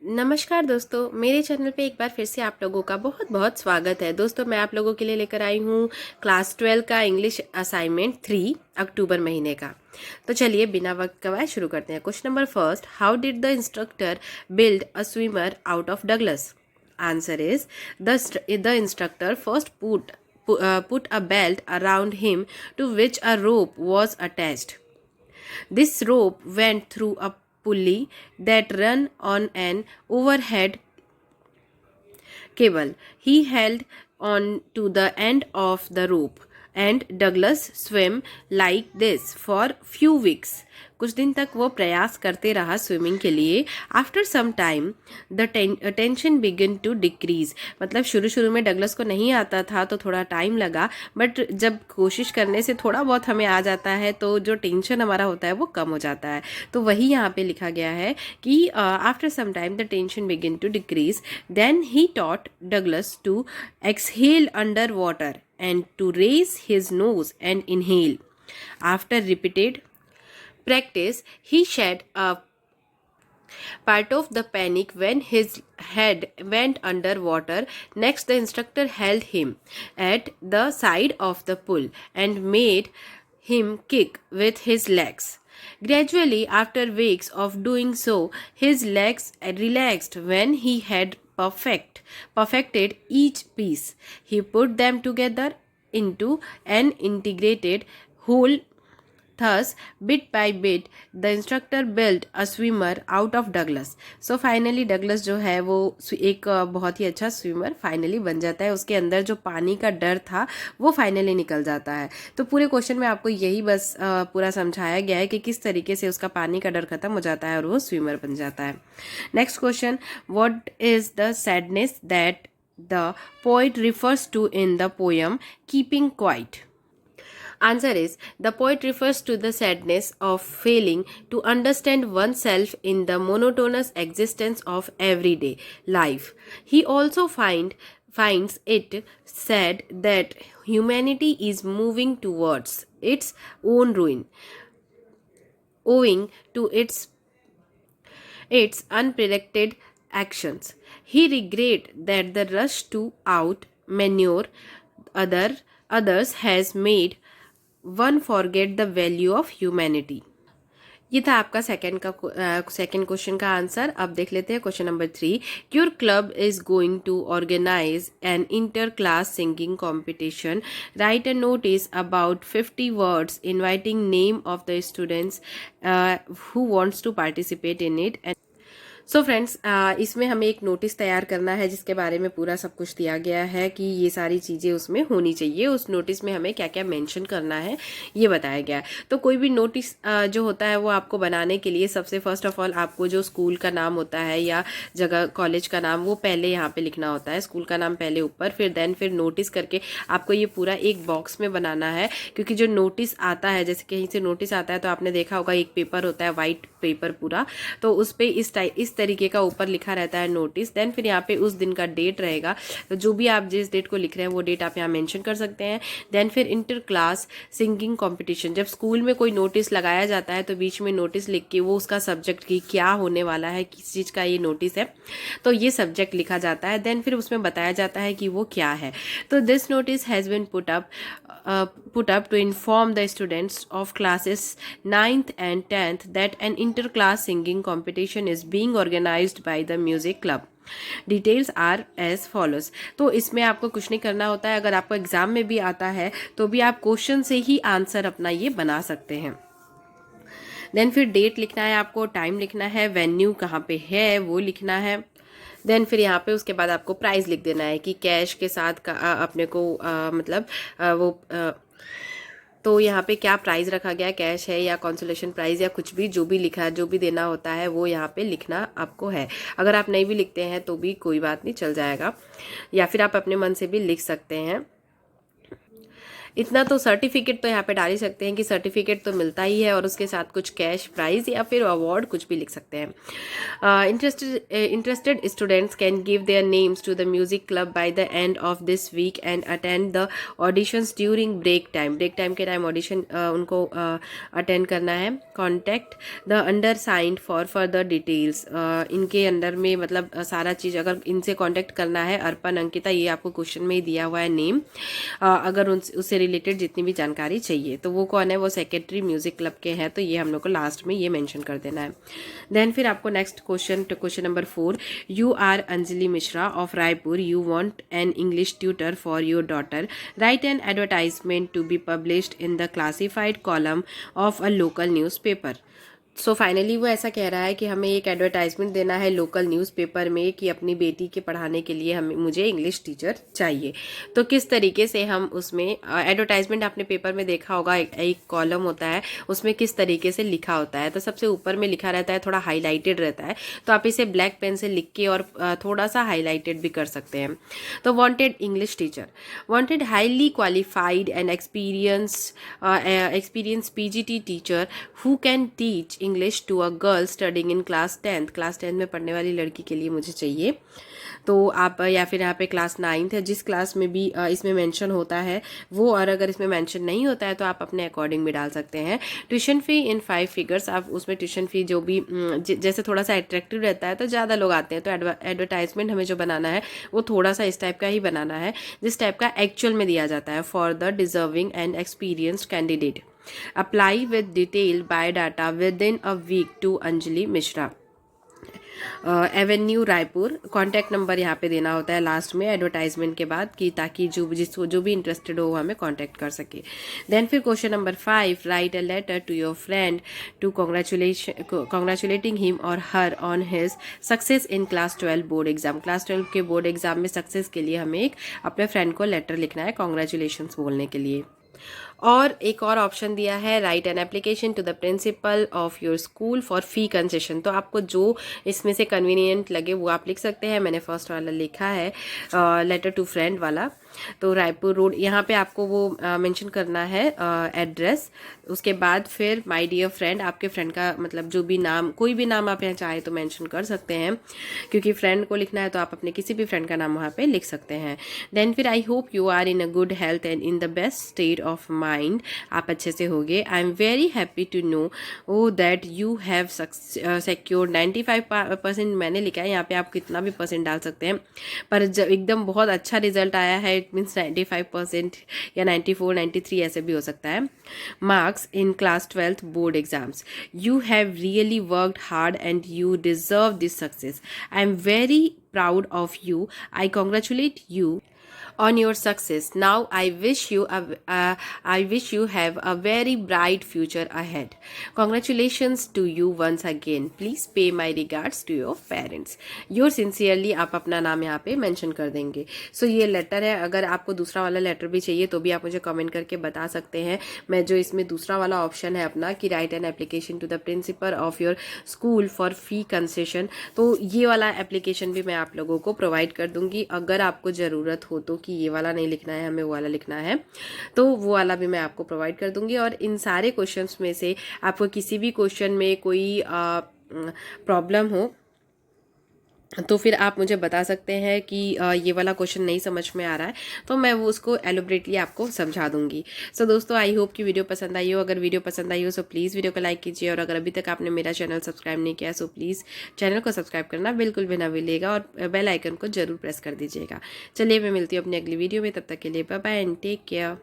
नमस्कार दोस्तों, मेरे चैनल पे एक बार फिर से आप लोगों का बहुत बहुत स्वागत है। दोस्तों, मैं आप लोगों के लिए लेकर आई हूँ क्लास 12 का इंग्लिश असाइनमेंट 3 अक्टूबर महीने का। तो चलिए बिना वक्त गवाए शुरू करते हैं। Question number first, how did the instructor build a swimmer out of Douglas? Answer is the instructor first put a belt around him to which a rope was attached. This rope went through a pulley that ran on an overhead cable. He held on to the end of the rope and Douglas swam like this for few weeks. कुछ दिन तक वो प्रयास करते रहा swimming के लिए. After some time the tension begin to decrease. मतलब शुरू शुरू में डगलस को नहीं आता था तो थोड़ा टाइम लगा, बट जब कोशिश करने से थोड़ा बहुत हमें आ जाता है तो जो टेंशन हमारा होता है वो कम हो जाता है. तो वही यहाँ पे लिखा गया है कि after some time the tension begin to decrease. Then he taught Douglas to exhale under water and to raise his nose and inhale. After repeated practice, he shed a part of the panic when his head went under water. Next, the instructor held him at the side of the pool and made him kick with his legs. Gradually, after weeks of doing so, his legs relaxed when he had perfected each piece. He put them together into an integrated whole. Thus, bit by bit, the instructor built a swimmer out of Douglas. So finally, Douglas जो है वो एक बहुत ही अच्छा swimmer finally बन जाता है. उसके अंदर जो पानी का डर था वो फाइनली निकल जाता है. तो पूरे क्वेश्चन में आपको यही बस पूरा समझाया गया है कि किस तरीके से उसका पानी का डर खत्म हो जाता है और वो स्विमर बन जाता है. Next question, what is the sadness that the poet refers to in the poem keeping quiet? Answer is, the poet refers to the sadness of failing to understand oneself in the monotonous existence of everyday life. He also finds it sad that humanity is moving towards its own ruin, owing to its unpredicted actions. He regrets that the rush to out-manure others has made one forget the value of humanity. ये था आपका second question का answer. अब देख लेते हैं question number 3. Your club is going to organise an inter class singing competition. Write a notice about 50 words inviting name of the students who wants to participate in it. So friends, इसमें हमें एक notice तैयार करना है जिसके बारे में पूरा सब कुछ दिया गया है कि ये सारी चीज़ें उसमें होनी चाहिए. उस नोटिस में हमें क्या क्या मेंशन करना है ये बताया गया है. तो कोई भी नोटिस जो होता है वो आपको बनाने के लिए सबसे फर्स्ट ऑफ ऑल आपको जो स्कूल का नाम होता है या जगह कॉलेज का नाम वो पहले यहाँ पे लिखना होता है. स्कूल का नाम पहले ऊपर, फिर नोटिस करके आपको ये पूरा एक बॉक्स में बनाना है. क्योंकि जो नोटिस आता है, जैसे कहीं से नोटिस आता है तो आपने देखा होगा एक पेपर होता है वाइट पेपर पूरा, तो उस पर इस तरीके का ऊपर लिखा रहता है नोटिस. देन फिर यहाँ पे उस दिन का डेट रहेगा. तो जो भी आप जिस डेट को लिख रहे हैं वो डेट आप यहाँ मेंशन कर सकते हैं. देन फिर इंटर क्लास सिंगिंग कंपटीशन. जब स्कूल में कोई नोटिस लगाया जाता है तो बीच में नोटिस लिख के वो उसका सब्जेक्ट की क्या होने वाला है, किस चीज़ का ये नोटिस है, तो ये सब्जेक्ट लिखा जाता है. देन फिर उसमें बताया जाता है कि वो क्या है. तो this notice has been put up to inform the students of classes 9th and 10th that an inter-class singing competition is being organized by the music club. Details are as follows. तो इसमें आपको कुछ नहीं करना होता है. अगर आपको एग्जाम में भी आता है तो भी आप क्वेश्चन से ही आंसर अपना ये बना सकते हैं. देन फिर डेट लिखना है, आपको टाइम लिखना है, वेन्यू कहाँ पे है वो लिखना है. देन फिर यहाँ पे उसके बाद आपको प्राइस लिख देना है कि कैश के साथ अपने को तो यहाँ पे क्या प्राइस रखा गया, कैश है या कंसोलेशन प्राइस या कुछ भी, जो भी लिखा है, जो भी देना होता है वो यहाँ पे लिखना आपको है. अगर आप नहीं भी लिखते हैं तो भी कोई बात नहीं, चल जाएगा, या फिर आप अपने मन से भी लिख सकते हैं. इतना तो सर्टिफिकेट तो यहाँ पे डाल ही सकते हैं कि सर्टिफिकेट तो मिलता ही है और उसके साथ कुछ कैश प्राइज या फिर अवार्ड कुछ भी लिख सकते हैं। Interested students can give their names to the music club by the end of this week and attend the auditions during break time के टाइम ऑडिशन उनको अटेंड करना है। Contact the undersigned for further details, इनके under में मतलब सारा चीज़ अगर इनसे कॉन्टैक्ट करना है, अर्पण अंकिता, ये आपको क्वेश्चन में ही दिया हुआ है नेम, अगर उससे रिलेटेड जितनी भी जानकारी चाहिए। तो वो कौन है, वो सेक्रेटरी म्यूजिक क्लब के हैं, तो ये हम लोग को लास्ट में ये मेंशन कर देना है। देन फिर आपको next question number 4, you are Anjali Mishra of Raipur, you want an English tutor for your daughter, write an advertisement to be published in the classified column of a local newspaper. So finally वो ऐसा कह रहा है कि हमें एक एडवर्टाइजमेंट देना है लोकल न्यूज़पेपर में कि अपनी बेटी के पढ़ाने के लिए मुझे इंग्लिश टीचर चाहिए। तो किस तरीके से हम उसमें एडवर्टाइजमेंट आपने पेपर में देखा होगा, एक कॉलम होता है, उसमें किस तरीके से लिखा होता है। तो सबसे ऊपर में लिखा रहता है, थोड़ा हाईलाइटेड रहता है, तो आप इसे ब्लैक पेन से लिख के और थोड़ा सा हाईलाइटेड भी कर सकते हैं। तो wanted English teacher, wanted highly qualified and experience PGT teacher who can teach English to a girl studying in class 10 में पढ़ने वाली लड़की के लिए मुझे चाहिए। तो आप या फिर यहाँ पे क्लास 9 है, जिस क्लास में भी इसमें मेंशन होता है वो, और अगर इसमें मेंशन नहीं होता है तो आप अपने अकॉर्डिंग भी डाल सकते हैं। ट्यूशन फ़ी इन 5 फिगर्स, आप उसमें ट्यूशन फ़ी जो भी जैसे थोड़ा सा अट्रैक्टिव रहता है तो ज़्यादा लोग आते हैं, तो एडवर्टाइजमेंट हमें जो बनाना है वो थोड़ा सा इस टाइप का ही बनाना है जिस टाइप का एक्चुअल में दिया जाता है। For the deserving and experienced candidate, apply with detail biodata within a week to Anjali Mishra, avenue Raipur. Contact number यहाँ पे देना होता है लास्ट में एडवर्टाइजमेंट के बाद, कि ताकि जो भी इंटरेस्टेड हो वो हमें कॉन्टैक्ट कर सके। देन फिर question number 5, write a letter to your friend to congratulating him और her on his success in class 12 board exam. Class 12 के बोर्ड एग्जाम में सक्सेस के लिए हमें एक अपने फ्रेंड को लेटर लिखना है कॉन्ग्रेचुलेशंस बोलने के लिए। और एक और ऑप्शन दिया है, write an application to the principal of your school for fee concession. तो आपको जो इसमें से कन्वीनियंट लगे वो आप लिख सकते हैं। मैंने फर्स्ट वाला लिखा है, लेटर टू फ्रेंड वाला। तो रायपुर रोड, यहाँ पे आपको वो मेंशन करना है एड्रेस। उसके बाद फिर माय डियर फ्रेंड, आपके फ्रेंड का मतलब जो भी नाम, कोई भी नाम आप यहाँ चाहे तो मेंशन कर सकते हैं, क्योंकि फ्रेंड को लिखना है तो आप अपने किसी भी फ्रेंड का नाम वहाँ पे लिख सकते हैं। देन फिर I hope you are in a good health and in the best state of mind, आप अच्छे से होगे। I am very happy to know that you have secured 95%, मैंने लिखा है, यहाँ पे आप कितना भी परसेंट डाल सकते हैं, पर जब एकदम बहुत अच्छा रिजल्ट आया है इट मीन्स 95% या 94, 93 ऐसे भी हो सकता है। Marks in class 12 board exams, you have really worked hard and you deserve this success. I am very proud of you. I congratulate you on your success. Now I wish you have a very bright future ahead. Congratulations to you once again. Please pay my regards to your parents. Yours sincerely, आप अपना नाम यहाँ पे mention कर देंगे। सो ये letter है, अगर आपको दूसरा वाला लेटर भी चाहिए तो भी आप मुझे कमेंट करके बता सकते हैं। मैं जो इसमें दूसरा वाला ऑप्शन है अपना कि write an application to the principal of your school for fee concession, तो ये वाला एप्लीकेशन भी मैं आप लोगों को प्रोवाइड कर दूंगी। अगर आपको ज़रूरत हो तो कि ये वाला नहीं लिखना है, हमें वो वाला लिखना है, तो वो वाला भी मैं आपको प्रोवाइड कर दूंगी। और इन सारे क्वेश्चंस में से आपको किसी भी क्वेश्चन में कोई प्रॉब्लम हो तो फिर आप मुझे बता सकते हैं कि ये वाला क्वेश्चन नहीं समझ में आ रहा है, तो मैं वो उसको एलोबरेटली आपको समझा दूंगी। सो दोस्तों, आई होप कि वीडियो पसंद आई हो। अगर वीडियो पसंद आई हो सो प्लीज़ वीडियो को लाइक कीजिए, और अगर अभी तक आपने मेरा चैनल सब्सक्राइब नहीं किया सो प्लीज़ चैनल को सब्सक्राइब करना बिल्कुल भी ना भूलिएगा, और बेल आइकन को जरूर प्रेस कर दीजिएगा। चलिए, मैं मिलती हूँ अपनी अगली वीडियो में, तब तक के लिए bye bye and take care.